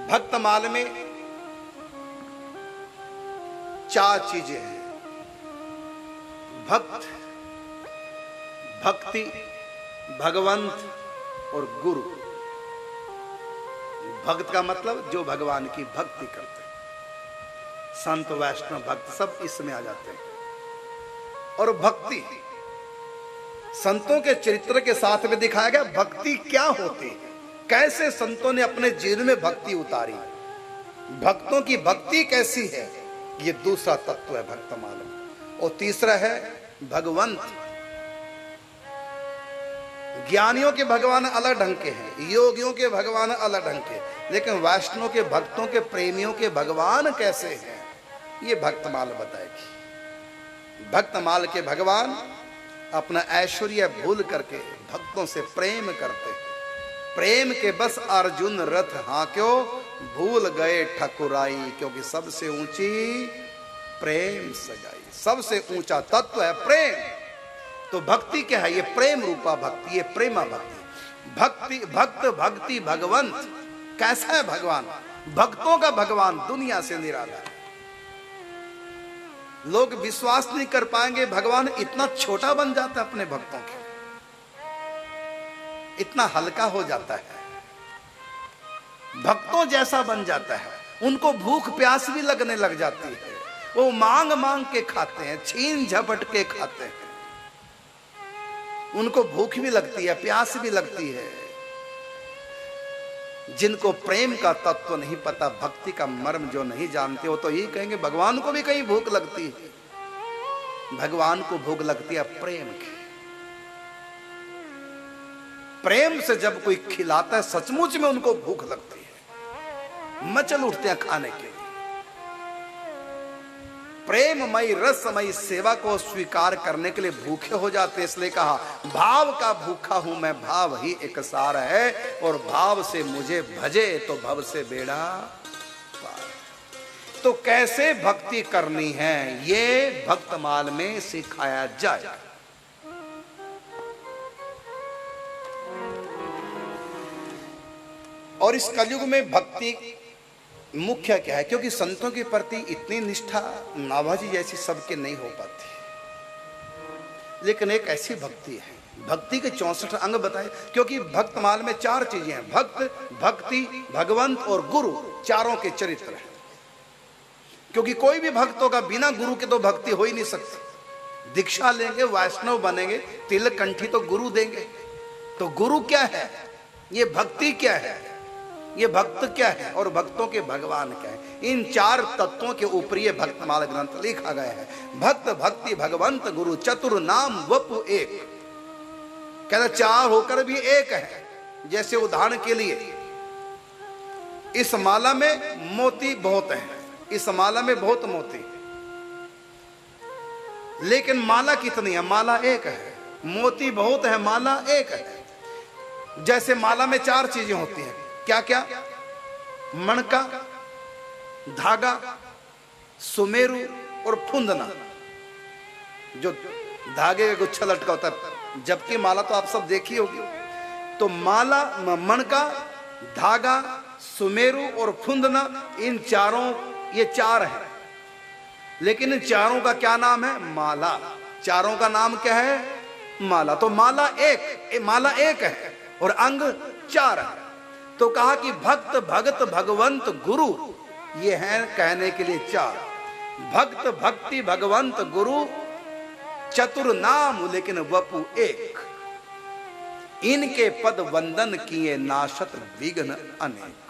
भक्तमाल में चार चीजें हैं। भक्त, भक्ति, भगवंत और गुरु। भक्त का मतलब जो भगवान की भक्ति करते हैं। संत, वैष्णव, भक्त सब इसमें आ जाते हैं। और भक्ति संतों के चरित्र के साथ में दिखाया गया भक्ति क्या होती है, कैसे संतों ने अपने जीवन में भक्ति उतारी, भक्तों की भक्ति कैसी है। ये दूसरा तत्व है भक्तमाल में। और तीसरा है भगवंत। ज्ञानियों के भगवान अलग ढंग के हैं, योगियों के भगवान अलग ढंग के, लेकिन वैष्णव के, भक्तों के, प्रेमियों के भगवान कैसे हैं, ये भक्तमाल बताएगी। भक्तमाल के भगवान अपना ऐश्वर्य भूल करके भक्तों से प्रेम करते हैं। प्रेम के बस अर्जुन रथ हांक्यो, भूल गए ठकुराई, क्योंकि सबसे ऊंची प्रेम सजाई। सबसे ऊंचा तत्व है प्रेम। तो भक्ति क्या है? ये प्रेम रूपा भक्ति, ये प्रेमा भक्ति। भक्ति, भक्त, भक्ति, भगवंत। कैसा है भगवान? भक्तों का भगवान दुनिया से निराला है। लोग विश्वास नहीं कर पाएंगे, भगवान इतना छोटा बन जाता है अपने भक्तों के, इतना हल्का हो जाता है, भक्तों जैसा बन जाता है। उनको भूख प्यास भी लगने लग जाती है, वो मांग मांग के खाते हैं, छीन झपट के खाते हैं। उनको भूख भी लगती है, प्यास भी लगती है। जिनको प्रेम का तत्व नहीं पता, भक्ति का मर्म जो नहीं जानते, वो तो यही कहेंगे भगवान को भी कहीं भूख लगती है। भगवान को भूख लगती है प्रेम की। प्रेम से जब कोई खिलाता है, सचमुच में उनको भूख लगती है, मचल उठते हैं खाने के लिए। प्रेममयी रसमयी सेवा को स्वीकार करने के लिए भूखे हो जाते। इसलिए कहा भाव का भूखा हूं मैं, भाव ही एक सार है, और भाव से मुझे भजे तो भव से बेड़ा पार। तो कैसे भक्ति करनी है, ये भक्तमाल में सिखाया जाए। और इस कलयुग में भक्ति मुख्य क्या है? क्योंकि संतों के प्रति इतनी निष्ठा नाभाजी जैसी सबके नहीं हो पाती, लेकिन एक ऐसी भक्ति है, भक्ति के 64 अंग बताए। क्योंकि भक्तमाल में चार चीजें हैं, भक्त, भक्ति, भगवंत और गुरु, चारों के चरित्र हैं। क्योंकि कोई भी भक्त होगा, बिना गुरु के तो भक्ति हो ही नहीं सकती। दीक्षा लेंगे, वैष्णव बनेंगे, तिलक कंठी तो गुरु देंगे। तो गुरु क्या है, ये भक्ति क्या है, ये भक्त क्या है, और भक्तों के भगवान क्या है। इन चार तत्वों के ऊपर ये भक्तमाल ग्रंथ लिखा गया है। भक्त, भक्ति, भगवंत, गुरु, चतुर नाम वपु एक। कहता चार होकर भी एक है। जैसे उदाहरण के लिए इस माला में मोती बहुत है, इस माला में बहुत मोती, लेकिन माला कितनी है? माला एक है। मोती बहुत है, माला एक है। जैसे माला में चार चीजें होती हैं, क्या क्या? मणका, धागा, सुमेरु और फुंदना। जो धागे का गुच्छा लटका होता है, जबकि माला तो आप सब देखी होगी। तो माला, मणका, धागा, सुमेरु और फुंदना, इन चारों, ये चार है। लेकिन इन चारों का क्या नाम है? माला। चारों का नाम क्या है? माला। तो माला एक है और अंग चार है। तो कहा कि भक्त, भगत, भगवंत, गुरु, ये हैं कहने के लिए चार। भक्त, भक्ति, भगवंत, गुरु, चतुर नाम, लेकिन वपु एक। इनके पद वंदन किए नाशत विघ्न अनेक।